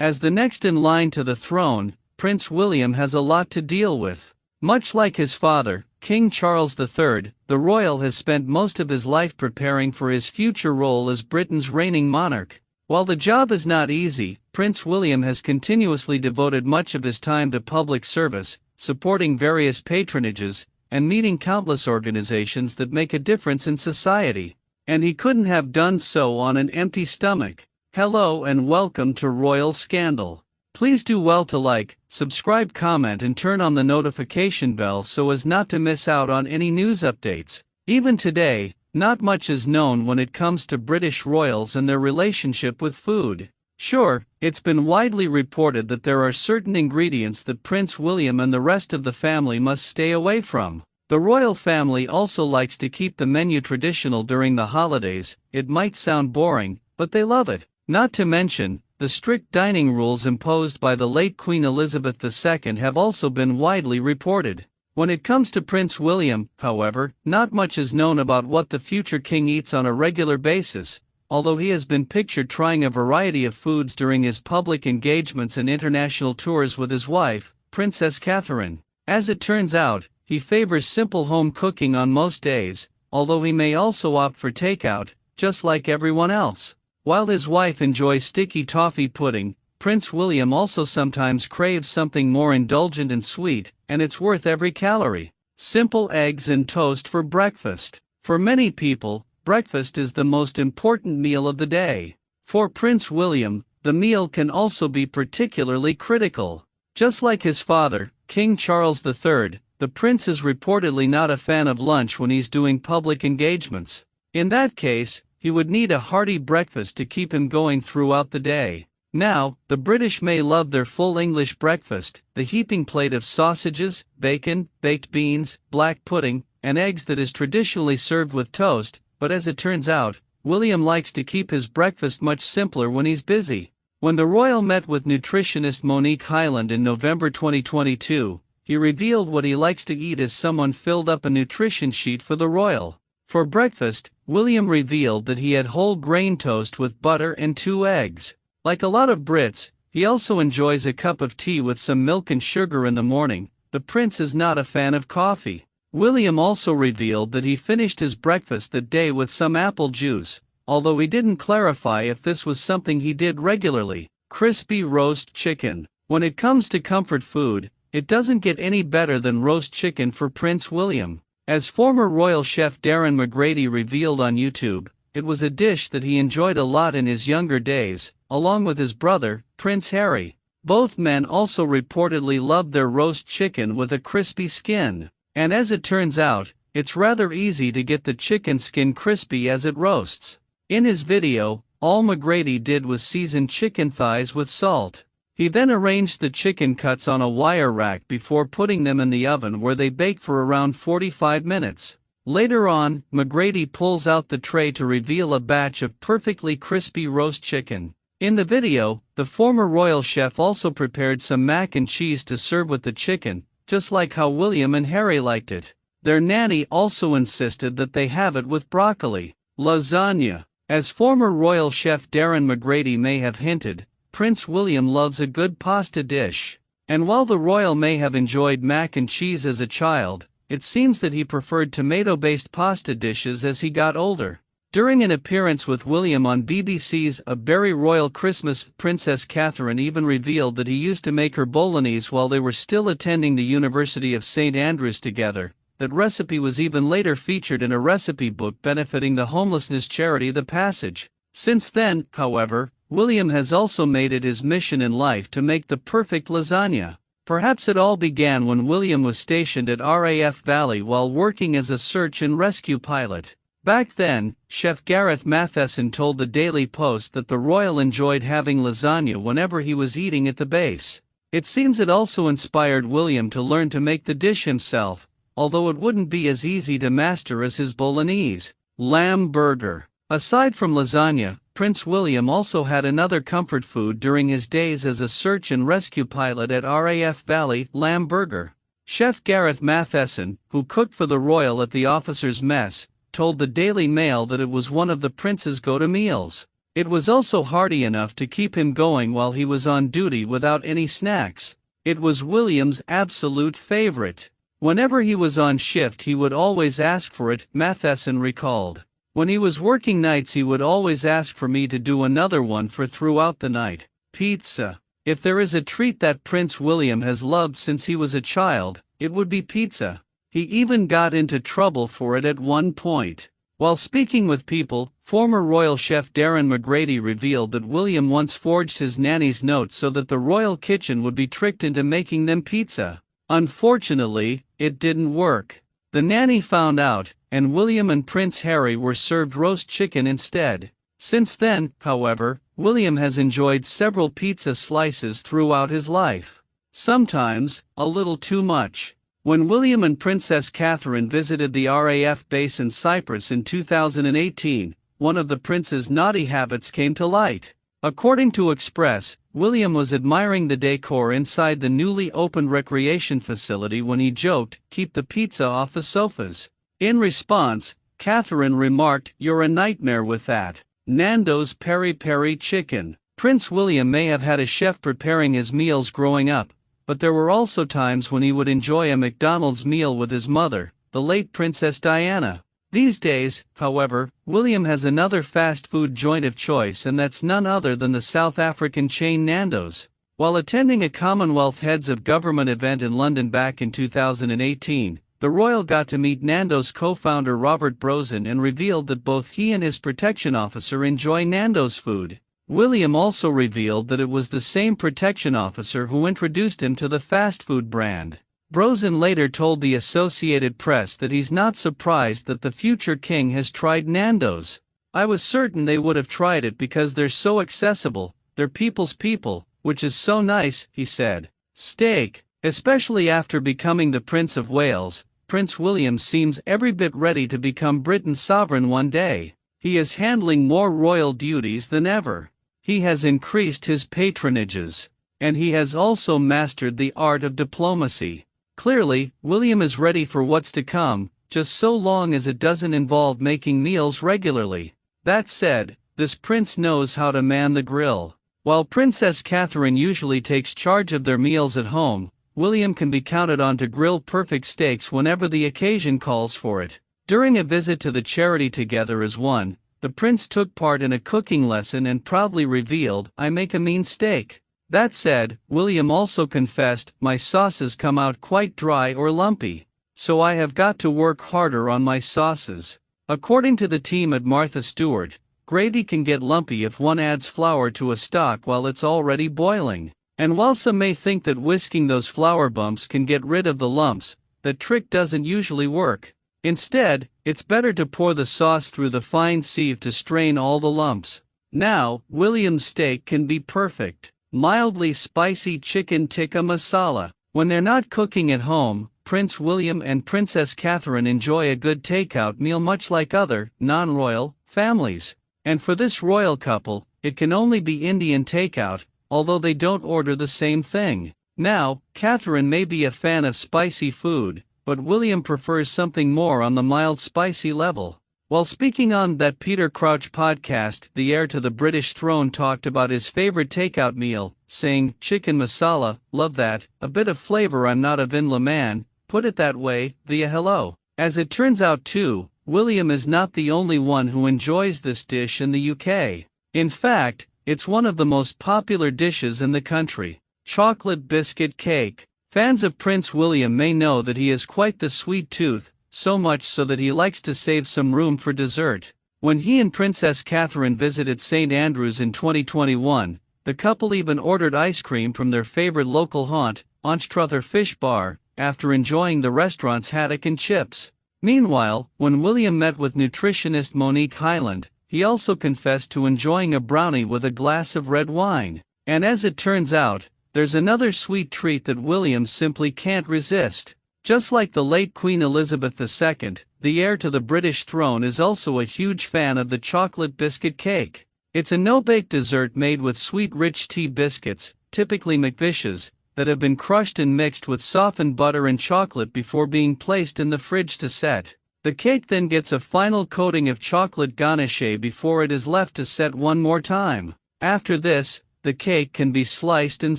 As the next in line to the throne, Prince William has a lot to deal with. Much like his father, King Charles III, the royal has spent most of his life preparing for his future role as Britain's reigning monarch. While the job is not easy, Prince William has continuously devoted much of his time to public service, supporting various patronages, and meeting countless organizations that make a difference in society. And he couldn't have done so on an empty stomach. Hello and welcome to Royal Scandal. Please do well to like, subscribe, comment and turn on the notification bell so as not to miss out on any news updates. Even today, not much is known when it comes to British royals and their relationship with food. Sure, it's been widely reported that there are certain ingredients that Prince William and the rest of the family must stay away from. The royal family also likes to keep the menu traditional during the holidays. It might sound boring, but they love it. Not to mention, the strict dining rules imposed by the late Queen Elizabeth II have also been widely reported. When it comes to Prince William, however, not much is known about what the future king eats on a regular basis, although he has been pictured trying a variety of foods during his public engagements and international tours with his wife, Princess Catherine. As it turns out, he favors simple home cooking on most days, although he may also opt for takeout, just like everyone else. While his wife enjoys sticky toffee pudding, Prince William also sometimes craves something more indulgent and sweet, and it's worth every calorie. Simple eggs and toast for breakfast. For many people, breakfast is the most important meal of the day. For Prince William, the meal can also be particularly critical. Just like his father, King Charles III, the prince is reportedly not a fan of lunch when he's doing public engagements. In that case, he would need a hearty breakfast to keep him going throughout the day. Now, the British may love their full English breakfast, the heaping plate of sausages, bacon, baked beans, black pudding, and eggs that is traditionally served with toast, but as it turns out, William likes to keep his breakfast much simpler when he's busy. When the royal met with nutritionist Monique Hyland in November 2022, he revealed what he likes to eat as someone filled up a nutrition sheet for the royal. For breakfast, William revealed that he had whole grain toast with butter and 2 eggs. Like a lot of Brits, he also enjoys a cup of tea with some milk and sugar in the morning. The prince is not a fan of coffee. William also revealed that he finished his breakfast that day with some apple juice, although he didn't clarify if this was something he did regularly. Crispy roast chicken. When it comes to comfort food, it doesn't get any better than roast chicken for Prince William. As former royal chef Darren McGrady revealed on YouTube, it was a dish that he enjoyed a lot in his younger days, along with his brother, Prince Harry. Both men also reportedly loved their roast chicken with a crispy skin. And as it turns out, it's rather easy to get the chicken skin crispy as it roasts. In his video, all McGrady did was season chicken thighs with salt. He then arranged the chicken cuts on a wire rack before putting them in the oven where they bake for around 45 minutes. Later on, McGrady pulls out the tray to reveal a batch of perfectly crispy roast chicken. In the video, the former royal chef also prepared some mac and cheese to serve with the chicken, just like how William and Harry liked it. Their nanny also insisted that they have it with broccoli. Lasagna. As former royal chef Darren McGrady may have hinted, Prince William loves a good pasta dish. And while the royal may have enjoyed mac and cheese as a child, it seems that he preferred tomato-based pasta dishes as he got older. During an appearance with William on BBC's A Very Royal Christmas, Princess Catherine even revealed that he used to make her bolognese while they were still attending the University of St. Andrews together. That recipe was even later featured in a recipe book benefiting the homelessness charity The Passage. Since then, however, William has also made it his mission in life to make the perfect lasagna. Perhaps it all began when William was stationed at RAF Valley while working as a search and rescue pilot. Back then, Chef Gareth Matheson told the Daily Post that the royal enjoyed having lasagna whenever he was eating at the base. It seems it also inspired William to learn to make the dish himself, although it wouldn't be as easy to master as his bolognese. Lamb burger. Aside from lasagna, Prince William also had another comfort food during his days as a search and rescue pilot at RAF Valley: lamb burger. Chef Gareth Matheson, who cooked for the royal at the officers' mess, told the Daily Mail that it was one of the prince's go-to meals. It was also hearty enough to keep him going while he was on duty without any snacks. It was William's absolute favorite. Whenever he was on shift he would always ask for it, Matheson recalled. When he was working nights he would always ask for me to do another one for throughout the night. Pizza. If there is a treat that Prince William has loved since he was a child, it would be pizza. He even got into trouble for it at one point. While speaking with People, former royal chef Darren McGrady revealed that William once forged his nanny's notes so that the royal kitchen would be tricked into making them pizza. Unfortunately, it didn't work. The nanny found out, and William and Prince Harry were served roast chicken instead. Since then, however, William has enjoyed several pizza slices throughout his life. Sometimes, a little too much. When William and Princess Catherine visited the RAF base in Cyprus in 2018, one of the prince's naughty habits came to light. According to Express, William was admiring the decor inside the newly opened recreation facility when he joked, "Keep the pizza off the sofas." In response, Catherine remarked, "You're a nightmare with that." Nandos peri-peri chicken. Prince William may have had a chef preparing his meals growing up, but there were also times when he would enjoy a McDonald's meal with his mother, the late Princess Diana. These days, however, William has another fast food joint of choice, and that's none other than the South African chain Nandos. While attending a Commonwealth Heads of Government event in London back in 2018, the royal got to meet Nando's co-founder Robert Brozin and revealed that both he and his protection officer enjoy Nando's food. William also revealed that it was the same protection officer who introduced him to the fast food brand. Brozin later told the Associated Press that he's not surprised that the future king has tried Nando's. "I was certain they would have tried it because they're so accessible, they're people's people, which is so nice," he said. Steak. Especially after becoming the Prince of Wales, Prince William seems every bit ready to become Britain's sovereign one day. He is handling more royal duties than ever. He has increased his patronages. And he has also mastered the art of diplomacy. Clearly, William is ready for what's to come, just so long as it doesn't involve making meals regularly. That said, this prince knows how to man the grill. While Princess Catherine usually takes charge of their meals at home, William can be counted on to grill perfect steaks whenever the occasion calls for it. During a visit to the charity Together as One, the prince took part in a cooking lesson and proudly revealed, "I make a mean steak." That said, William also confessed, "My sauces come out quite dry or lumpy. So I have got to work harder on my sauces." According to the team at Martha Stewart, gravy can get lumpy if one adds flour to a stock while it's already boiling. And while some may think that whisking those flour bumps can get rid of the lumps, that trick doesn't usually work. Instead, it's better to pour the sauce through the fine sieve to strain all the lumps. Now, William's steak can be perfect. Mildly spicy chicken tikka masala. When they're not cooking at home, Prince William and Princess Catherine enjoy a good takeout meal much like other, non-royal, families. And for this royal couple, it can only be Indian takeout, although they don't order the same thing. Now, Catherine may be a fan of spicy food, but William prefers something more on the mild spicy level. While speaking on That Peter Crouch podcast, the heir to the British throne talked about his favorite takeout meal, saying, "Chicken masala, love that, a bit of flavor, I'm not a vanilla man, put it that way, via hello." As it turns out too, William is not the only one who enjoys this dish in the UK. In fact, it's one of the most popular dishes in the country. Chocolate biscuit cake. Fans of Prince William may know that he has quite the sweet tooth, so much so that he likes to save some room for dessert. When he and Princess Catherine visited St. Andrews in 2021, the couple even ordered ice cream from their favorite local haunt, Anstruther Fish Bar, after enjoying the restaurant's haddock and chips. Meanwhile, when William met with nutritionist Monique Hyland, he also confessed to enjoying a brownie with a glass of red wine. And as it turns out, there's another sweet treat that William simply can't resist. Just like the late Queen Elizabeth II, the heir to the British throne is also a huge fan of the chocolate biscuit cake. It's a no-bake dessert made with sweet rich tea biscuits, typically McVitie's, that have been crushed and mixed with softened butter and chocolate before being placed in the fridge to set. The cake then gets a final coating of chocolate ganache before it is left to set one more time. After this, the cake can be sliced and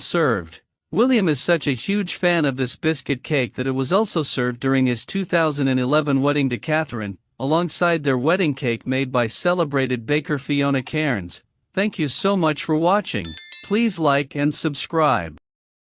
served. William is such a huge fan of this biscuit cake that it was also served during his 2011 wedding to Catherine, alongside their wedding cake made by celebrated baker Fiona Cairns. Thank you so much for watching. Please like and subscribe.